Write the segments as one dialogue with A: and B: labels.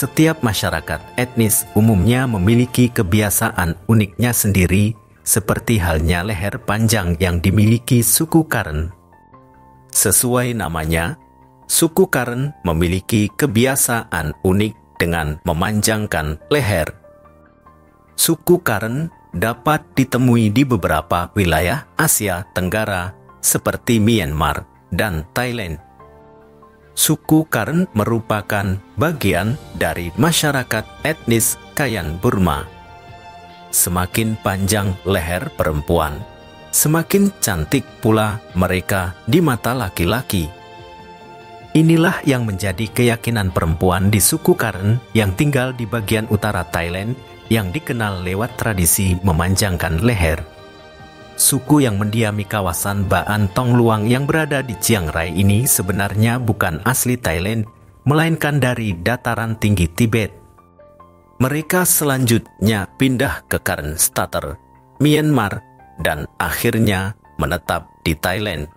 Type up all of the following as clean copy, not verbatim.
A: Setiap masyarakat etnis umumnya memiliki kebiasaan uniknya sendiri, seperti halnya leher panjang yang dimiliki suku Karen. Sesuai namanya, suku Karen memiliki kebiasaan unik dengan memanjangkan leher. Suku Karen dapat ditemui di beberapa wilayah Asia Tenggara seperti Myanmar dan Thailand. Suku Karen merupakan bagian dari masyarakat etnis Kayan Burma. Semakin panjang leher perempuan, semakin cantik pula mereka di mata laki-laki. Inilah yang menjadi keyakinan perempuan di suku Karen yang tinggal di bagian utara Thailand yang dikenal lewat tradisi memanjangkan leher. Suku yang mendiami kawasan Baan Tong Luang yang berada di Chiang Rai ini sebenarnya bukan asli Thailand, melainkan dari dataran tinggi Tibet. Mereka selanjutnya pindah ke Karen Stater, Myanmar, dan akhirnya menetap di Thailand.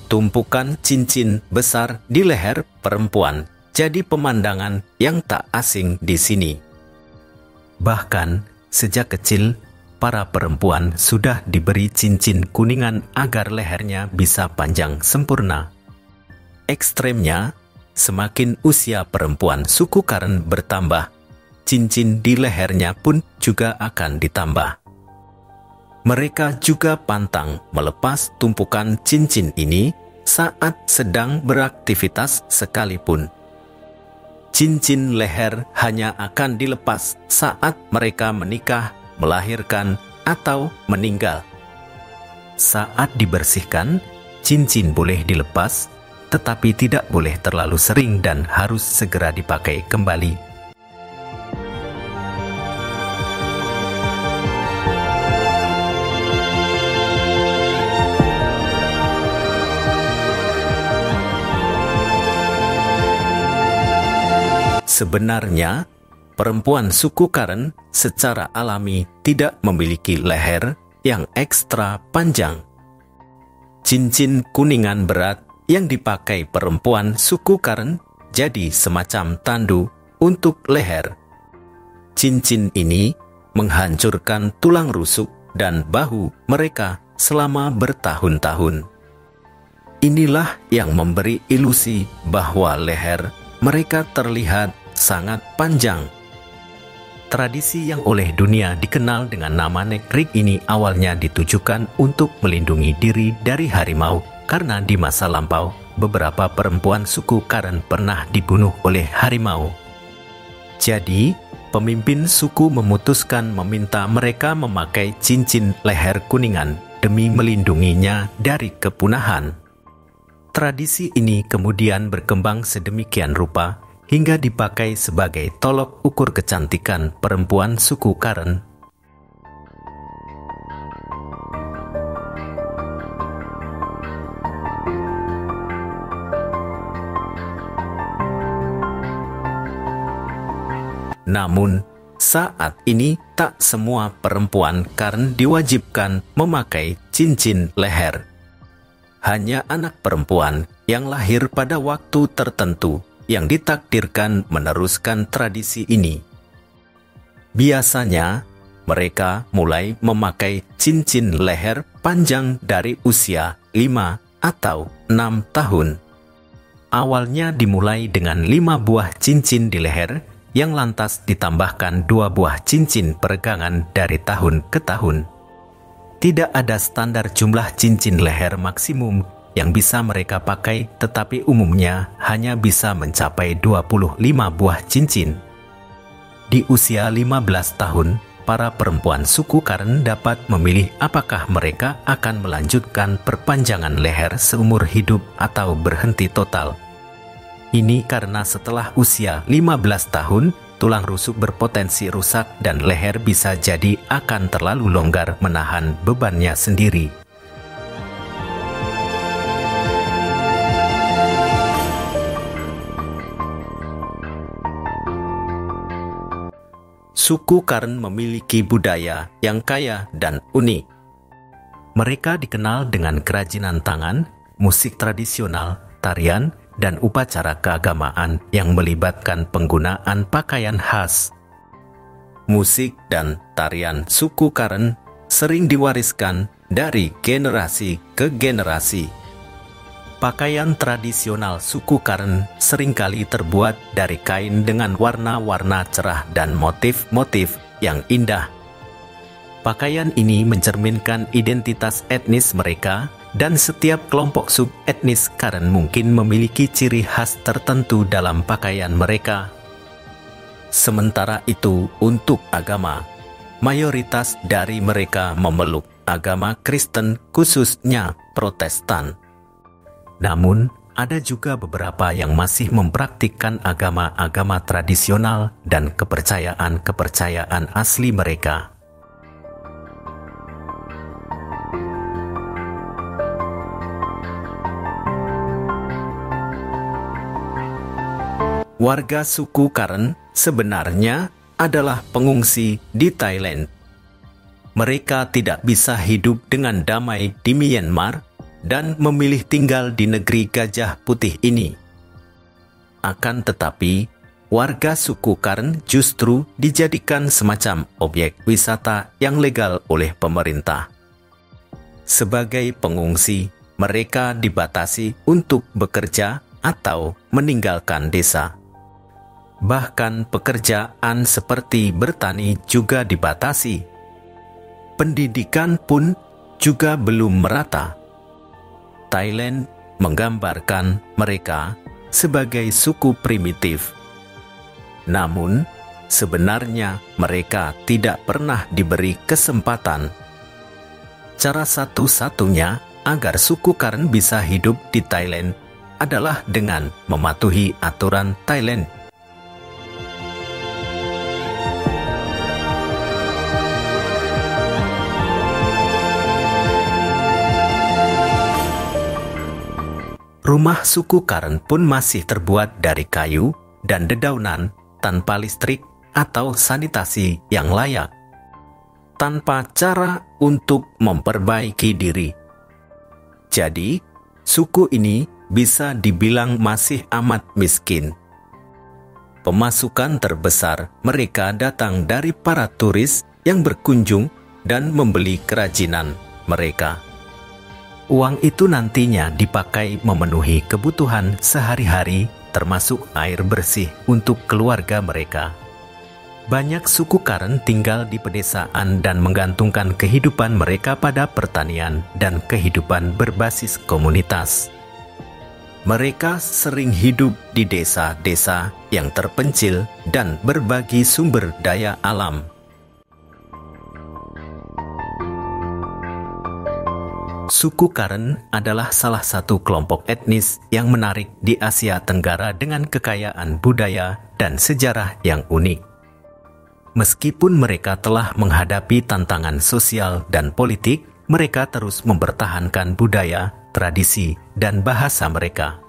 A: Tumpukan cincin besar di leher perempuan jadi pemandangan yang tak asing di sini. Bahkan sejak kecil, para perempuan sudah diberi cincin kuningan agar lehernya bisa panjang sempurna. Ekstremnya, semakin usia perempuan suku Karen bertambah, cincin di lehernya pun juga akan ditambah. Mereka juga pantang melepas tumpukan cincin ini saat sedang beraktivitas sekalipun. Cincin leher hanya akan dilepas saat mereka menikah, melahirkan, atau meninggal. Saat dibersihkan, cincin boleh dilepas, tetapi tidak boleh terlalu sering dan harus segera dipakai kembali. Sebenarnya, perempuan suku Karen secara alami tidak memiliki leher yang ekstra panjang. Cincin kuningan berat yang dipakai perempuan suku Karen jadi semacam tandu untuk leher. Cincin ini menghancurkan tulang rusuk dan bahu mereka selama bertahun-tahun. Inilah yang memberi ilusi bahwa leher mereka terlihat sangat panjang. Tradisi yang oleh dunia dikenal dengan nama Nekrik ini awalnya ditujukan untuk melindungi diri dari harimau, karena di masa lampau beberapa perempuan suku Karen pernah dibunuh oleh harimau. Jadi, pemimpin suku memutuskan meminta mereka memakai cincin leher kuningan demi melindunginya dari kepunahan. Tradisi ini kemudian berkembang sedemikian rupa hingga dipakai sebagai tolok ukur kecantikan perempuan suku Karen. Namun, saat ini tak semua perempuan Karen diwajibkan memakai cincin leher. Hanya anak perempuan yang lahir pada waktu tertentu yang ditakdirkan meneruskan tradisi ini. Biasanya, mereka mulai memakai cincin leher panjang dari usia 5 atau 6 tahun. Awalnya dimulai dengan 5 buah cincin di leher, yang lantas ditambahkan 2 buah cincin peregangan dari tahun ke tahun. Tidak ada standar jumlah cincin leher maksimum yang bisa mereka pakai, tetapi umumnya hanya bisa mencapai 25 buah cincin. Di usia 15 tahun, para perempuan suku Karen dapat memilih apakah mereka akan melanjutkan perpanjangan leher seumur hidup atau berhenti total. Ini karena setelah usia 15 tahun, tulang rusuk berpotensi rusak dan leher bisa jadi akan terlalu longgar menahan bebannya sendiri. suku Karen memiliki budaya yang kaya dan unik. Mereka dikenal dengan kerajinan tangan, musik tradisional, tarian, dan upacara keagamaan yang melibatkan penggunaan pakaian khas. Musik dan tarian suku Karen sering diwariskan dari generasi ke generasi. Pakaian tradisional suku Karen seringkali terbuat dari kain dengan warna-warna cerah dan motif-motif yang indah. Pakaian ini mencerminkan identitas etnis mereka, dan setiap kelompok sub-etnis Karen mungkin memiliki ciri khas tertentu dalam pakaian mereka. Sementara itu, untuk agama, mayoritas dari mereka memeluk agama Kristen, khususnya Protestan. Namun, ada juga beberapa yang masih mempraktikkan agama-agama tradisional dan kepercayaan-kepercayaan asli mereka. Warga suku Karen sebenarnya adalah pengungsi di Thailand. Mereka tidak bisa hidup dengan damai di Myanmar dan memilih tinggal di negeri Gajah Putih ini. Akan tetapi, warga suku Karen justru dijadikan semacam objek wisata yang legal oleh pemerintah. Sebagai pengungsi, mereka dibatasi untuk bekerja atau meninggalkan desa. Bahkan pekerjaan seperti bertani juga dibatasi. Pendidikan pun juga belum merata. Thailand menggambarkan mereka sebagai suku primitif. Namun, sebenarnya mereka tidak pernah diberi kesempatan. Cara satu-satunya agar suku Karen bisa hidup di Thailand adalah dengan mematuhi aturan Thailand. Rumah suku Karen pun masih terbuat dari kayu dan dedaunan tanpa listrik atau sanitasi yang layak, tanpa cara untuk memperbaiki diri. Jadi, suku ini bisa dibilang masih amat miskin. Pemasukan terbesar mereka datang dari para turis yang berkunjung dan membeli kerajinan mereka. Uang itu nantinya dipakai memenuhi kebutuhan sehari-hari, termasuk air bersih untuk keluarga mereka. Banyak suku Karen tinggal di pedesaan dan menggantungkan kehidupan mereka pada pertanian dan kehidupan berbasis komunitas. Mereka sering hidup di desa-desa yang terpencil dan berbagi sumber daya alam. Suku Karen adalah salah satu kelompok etnis yang menarik di Asia Tenggara dengan kekayaan budaya dan sejarah yang unik. Meskipun mereka telah menghadapi tantangan sosial dan politik, mereka terus mempertahankan budaya, tradisi, dan bahasa mereka.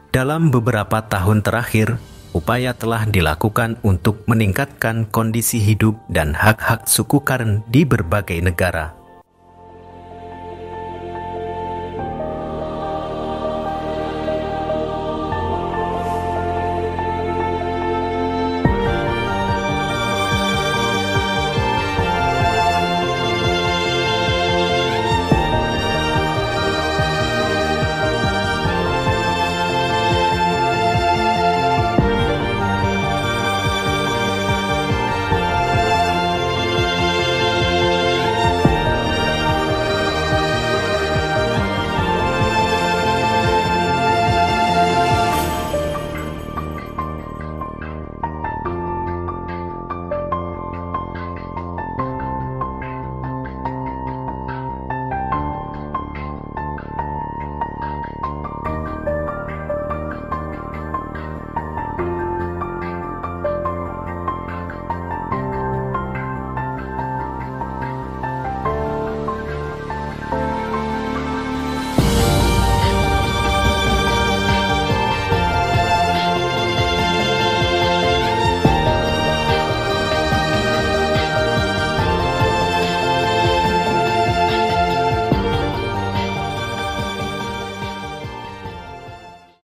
A: Dalam beberapa tahun terakhir, upaya telah dilakukan untuk meningkatkan kondisi hidup dan hak-hak suku Karen di berbagai negara.